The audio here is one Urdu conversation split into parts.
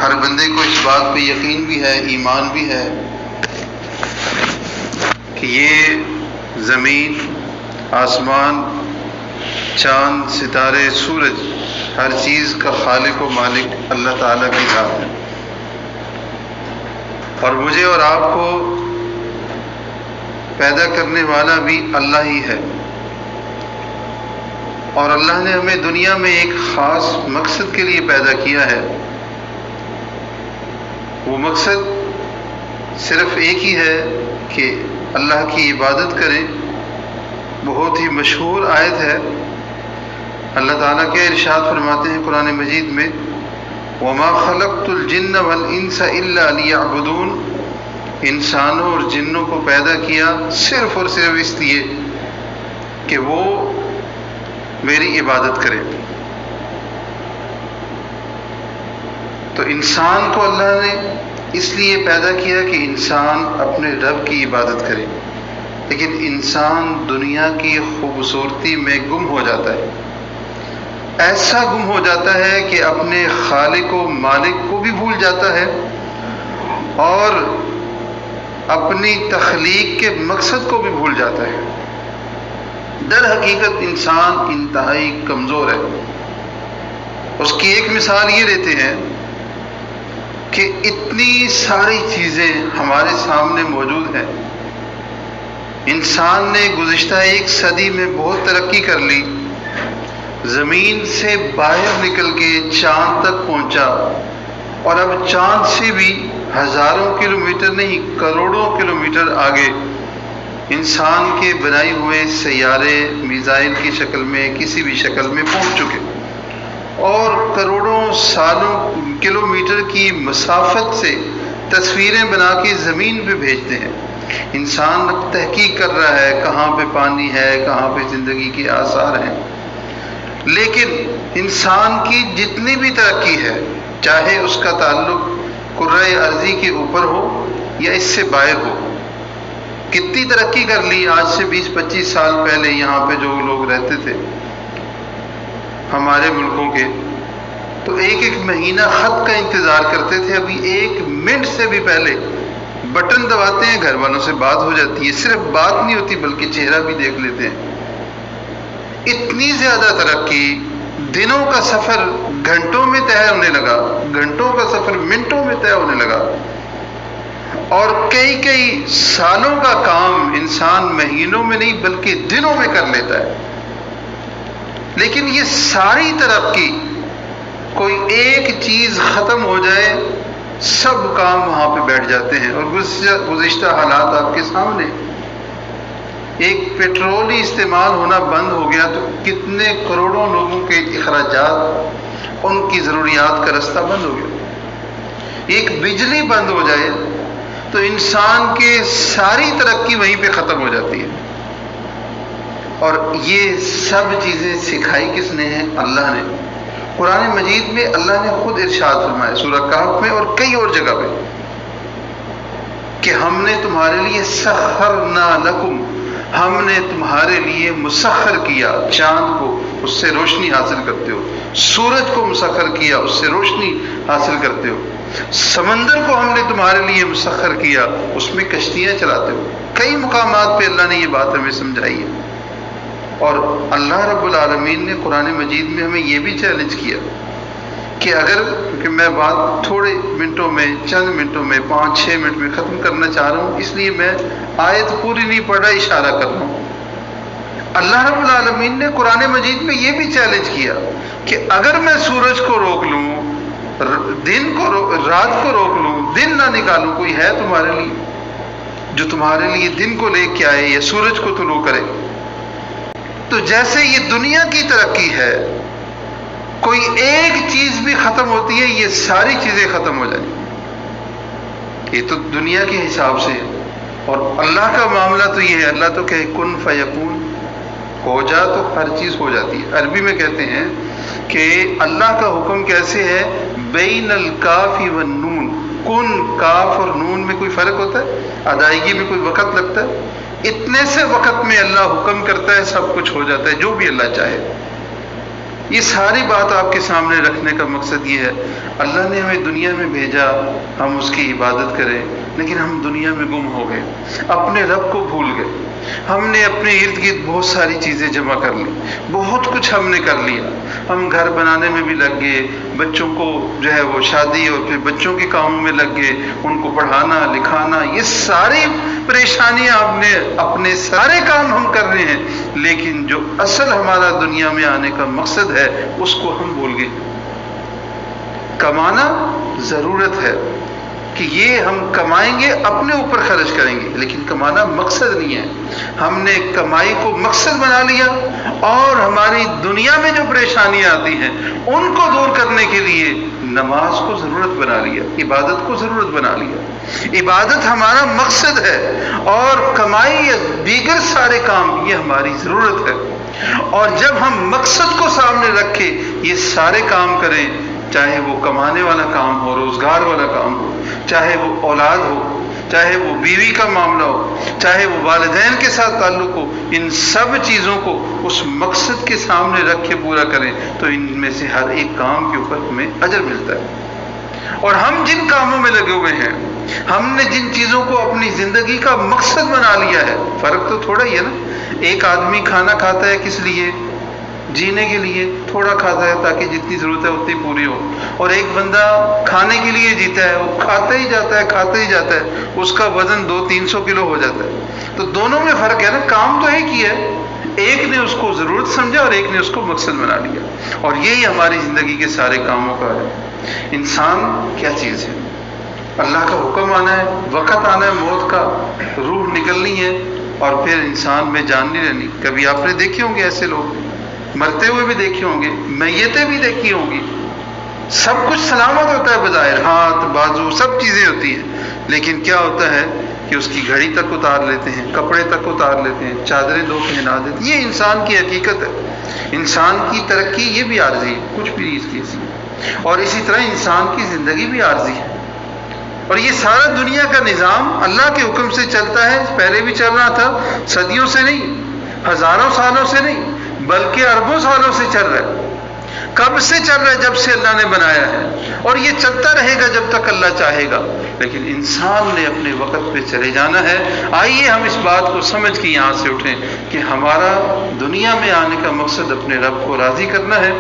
ہر بندے کو اس بات پہ یقین بھی ہے، ایمان بھی ہے کہ یہ زمین، آسمان، چاند، ستارے، سورج، ہر چیز کا خالق و مالک اللہ تعالیٰ کی ذات ہے، اور مجھے اور آپ کو پیدا کرنے والا بھی اللہ ہی ہے، اور اللہ نے ہمیں دنیا میں ایک خاص مقصد کے لیے پیدا کیا ہے۔ وہ مقصد صرف ایک ہی ہے کہ اللہ کی عبادت کریں۔ بہت ہی مشہور آیت ہے، اللہ تعالیٰ کے ارشاد فرماتے ہیں قرآن مجید میں، وَمَا خَلَقْتُ الْجِنَّ وَالْإِنسَ إِلَّا لِيَعْبُدُونَ، انسانوں اور جنوں کو پیدا کیا صرف اور صرف اس لیے کہ وہ میری عبادت کریں۔ تو انسان کو اللہ نے اس لیے پیدا کیا کہ انسان اپنے رب کی عبادت کرے، لیکن انسان دنیا کی خوبصورتی میں گم ہو جاتا ہے، ایسا گم ہو جاتا ہے کہ اپنے خالق و مالک کو بھی بھول جاتا ہے اور اپنی تخلیق کے مقصد کو بھی بھول جاتا ہے۔ در حقیقت انسان انتہائی کمزور ہے۔ اس کی ایک مثال یہ لیتے ہیں کہ اتنی ساری چیزیں ہمارے سامنے موجود ہیں، انسان نے گزشتہ ایک صدی میں بہت ترقی کر لی، زمین سے باہر نکل کے چاند تک پہنچا، اور اب چاند سے بھی ہزاروں کلومیٹر نہیں کروڑوں کلومیٹر آگے انسان کے بنائے ہوئے سیارے میزائل کی شکل میں کسی بھی شکل میں پہنچ چکے، اور کروڑوں سالوں کلومیٹر کی مسافت سے تصویریں بنا کے زمین پہ بھیجتے ہیں۔ انسان اب تحقیق کر رہا ہے کہاں پہ پانی ہے، کہاں پہ زندگی کے آثار ہیں، لیکن انسان کی جتنی بھی ترقی ہے، چاہے اس کا تعلق کرۂ ارضی کے اوپر ہو یا اس سے باہر ہو، کتنی ترقی کر لی۔ آج سے 20-25 سال پہلے یہاں پہ جو لوگ رہتے تھے ہمارے ملکوں کے، تو ایک ایک مہینہ خط کا انتظار کرتے تھے، ابھی 1 منٹ سے بھی پہلے بٹن دباتے ہیں، گھر والوں سے بات ہو جاتی ہے، صرف بات نہیں ہوتی بلکہ چہرہ بھی دیکھ لیتے ہیں۔ اتنی زیادہ ترقی، دنوں کا سفر گھنٹوں میں طے ہونے لگا، گھنٹوں کا سفر منٹوں میں طے ہونے لگا، اور کئی سالوں کا کام انسان مہینوں میں نہیں بلکہ دنوں میں کر لیتا ہے۔ لیکن یہ ساری ترقی، کوئی ایک چیز ختم ہو جائے سب کام وہاں پہ بیٹھ جاتے ہیں۔ اور گزشتہ حالات آپ کے سامنے، ایک پیٹرول ہی استعمال ہونا بند ہو گیا تو کتنے کروڑوں لوگوں کے اخراجات، ان کی ضروریات کا رستہ بند ہو گیا۔ ایک بجلی بند ہو جائے تو انسان کے ساری ترقی وہیں پہ ختم ہو جاتی ہے۔ اور یہ سب چیزیں سکھائی کس نے ہیں؟ اللہ نے۔ قرآن مجید میں اللہ نے خود ارشاد فرمایا، سورہ کہف میں اور کئی اور جگہ پہ، کہ ہم نے تمہارے لیے سخرنا لکم، ہم نے تمہارے لیے مسخر کیا چاند کو، اس سے روشنی حاصل کرتے ہو، سورج کو مسخر کیا، اس سے روشنی حاصل کرتے ہو، سمندر کو ہم نے تمہارے لیے مسخر کیا، اس میں کشتیاں چلاتے ہو۔ کئی مقامات پہ اللہ نے یہ بات ہمیں سمجھائی ہے۔ اور اللہ رب العالمین نے قرآن مجید میں ہمیں یہ بھی چیلنج کیا کہ اگر، کیونکہ میں بات تھوڑے منٹوں میں، چند منٹوں میں، 5-6 منٹ میں ختم کرنا چاہ رہا ہوں، اس لیے میں آیت پوری نہیں پڑھ رہا، اشارہ کر رہا ہوں۔ اللہ رب العالمین نے قرآن مجید میں یہ بھی چیلنج کیا کہ اگر میں سورج کو روک لوں، رات کو روک لوں، دن نہ نکالوں، کوئی ہے تمہارے لیے جو تمہارے لیے دن کو لے کے آئے یا سورج کو طلوع کرے؟ تو جیسے یہ دنیا کی ترقی ہے، کوئی ایک چیز بھی ختم ہوتی ہے یہ ساری چیزیں ختم ہو جائیں۔ یہ تو دنیا کے حساب سے ہے، اور اللہ کا معاملہ تو یہ ہے، اللہ تو کہے کن فیکون، ہو جا تو ہر چیز ہو جاتی ہے۔ عربی میں کہتے ہیں کہ اللہ کا حکم کیسے ہے، بین الکاف والنون، کن، کاف اور نون میں کوئی فرق ہوتا ہے؟ ادائیگی میں کوئی وقت لگتا ہے؟ اتنے سے وقت میں اللہ حکم کرتا ہے، سب کچھ ہو جاتا ہے جو بھی اللہ چاہے۔ یہ ساری بات آپ کے سامنے رکھنے کا مقصد یہ ہے، اللہ نے ہمیں دنیا میں بھیجا ہم اس کی عبادت کریں، لیکن ہم دنیا میں گم ہو گئے، اپنے رب کو بھول گئے۔ ہم نے اپنے ارد گرد بہت ساری چیزیں جمع کر لی، بہت کچھ ہم نے کر لیا، ہم گھر بنانے میں بھی لگ گئے، بچوں کو جو ہے وہ شادی اور پھر بچوں کے کاموں میں لگ گئے، ان کو پڑھانا لکھانا، یہ ساری پریشانیاں اپنے سارے کام ہم کر رہے ہیں، لیکن جو اصل ہمارا دنیا میں آنے کا مقصد ہے اس کو ہم بھول گئے۔ کمانا ضرورت ہے کہ یہ ہم کمائیں گے اپنے اوپر خرچ کریں گے، لیکن کمانا مقصد نہیں ہے۔ ہم نے کمائی کو مقصد بنا لیا اور ہماری دنیا میں جو پریشانیاں آتی ہیں ان کو دور کرنے کے لیے نماز کو ضرورت بنا لیا، عبادت کو ضرورت بنا لیا۔ عبادت ہمارا مقصد ہے اور کمائی یا دیگر سارے کام یہ ہماری ضرورت ہے، اور جب ہم مقصد کو سامنے رکھ کے یہ سارے کام کریں، چاہے وہ کمانے والا کام ہو، روزگار والا کام ہو، چاہے وہ اولاد ہو، چاہے وہ بیوی کا معاملہ ہو، چاہے وہ والدین کے ساتھ تعلق ہو، ان سب چیزوں کو اس مقصد کے سامنے رکھ کے پورا کریں تو ان میں سے ہر ایک کام کے اوپر ہمیں اجر ملتا ہے۔ اور ہم جن کاموں میں لگے ہوئے ہیں، ہم نے جن چیزوں کو اپنی زندگی کا مقصد بنا لیا ہے، فرق تو تھوڑا ہی ہے نا۔ ایک آدمی کھانا کھاتا ہے کس لیے؟ جینے کے لیے، تھوڑا کھاتا ہے تاکہ جتنی ضرورت ہے اتنی پوری ہو، اور ایک بندہ کھانے کے لیے جیتا ہے، وہ کھاتا ہی جاتا ہے کھاتا ہی جاتا ہے، اس کا وزن 200-300 کلو ہو جاتا ہے۔ تو دونوں میں فرق ہے نا، کام تو ایک ہی ہے، ایک نے اس کو ضرورت سمجھا اور ایک نے اس کو مقصد بنا لیا، اور یہی ہماری زندگی کے سارے کاموں کا ہے۔ انسان کیا چیز ہے؟ اللہ کا حکم آنا ہے، وقت آنا ہے موت کا، روح نکلنی ہے، اور پھر انسان میں جان نہیں رہنی۔ کبھی آپ نے دیکھے ہوں گے ایسے لوگ، مرتے ہوئے بھی دیکھے ہوں گے، میتیں بھی دیکھی ہوں گی، سب کچھ سلامت ہوتا ہے بظاہر، ہاتھ بازو سب چیزیں ہوتی ہیں، لیکن کیا ہوتا ہے کہ اس کی گھڑی تک اتار لیتے ہیں، کپڑے تک اتار لیتے ہیں، چادریں دو پہنا دیتے ہیں۔ یہ انسان کی حقیقت ہے۔ انسان کی ترقی یہ بھی عارضی ہے، کچھ بھی نہیں اس کی حیثیت، اور اسی طرح انسان کی زندگی بھی عارضی ہے، اور یہ سارا دنیا کا نظام اللہ کے حکم سے چلتا ہے، پہلے بھی چل رہا تھا، صدیوں سے نہیں، ہزاروں سالوں سے نہیں، بلکہ اربوں سالوں سے چل رہا ہے۔ کب سے چل رہا ہے؟ جب سے اللہ نے بنایا ہے، اور یہ چلتا رہے گا جب تک اللہ چاہے گا، لیکن انسان نے اپنے وقت پہ چلے جانا ہے۔ آئیے ہم اس بات کو سمجھ کے یہاں سے اٹھیں کہ ہمارا دنیا میں آنے کا مقصد اپنے رب کو راضی کرنا ہے،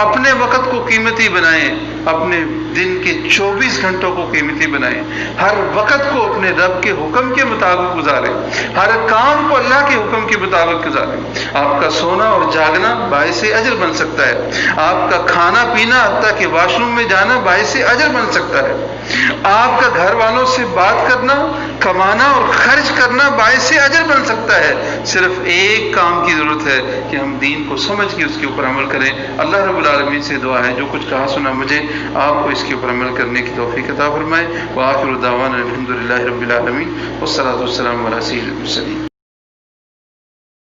اپنے وقت کو قیمتی بنائیں، اپنے دن کے 24 گھنٹوں کو قیمتی بنائیں، ہر وقت کو اپنے رب کے حکم کے مطابق گزاریں، ہر کام کو اللہ کے حکم کے مطابق گزاریں۔ آپ کا سونا اور جاگنا باعث اجر بن سکتا ہے، آپ کا کھانا پینا حتیٰ کہ واش روم میں جانا باعث اجر بن سکتا ہے، آپ کا گھر والوں سے بات کرنا، کمانا اور خرچ کرنا باعث اجر بن سکتا ہے۔ صرف ایک کام کی ضرورت ہے کہ ہم دین کو سمجھ کے اس کے اوپر عمل کریں۔ اللہ رب العالمین سے دعا ہے جو کچھ کہا سنا مجھے آپ کو اس کے اوپر عمل کرنے کی توفیق عطا فرمائے۔ وآخر دعوانا الحمدللہ رب العالمین، والصلاۃ والسلام علی سید المرسلین۔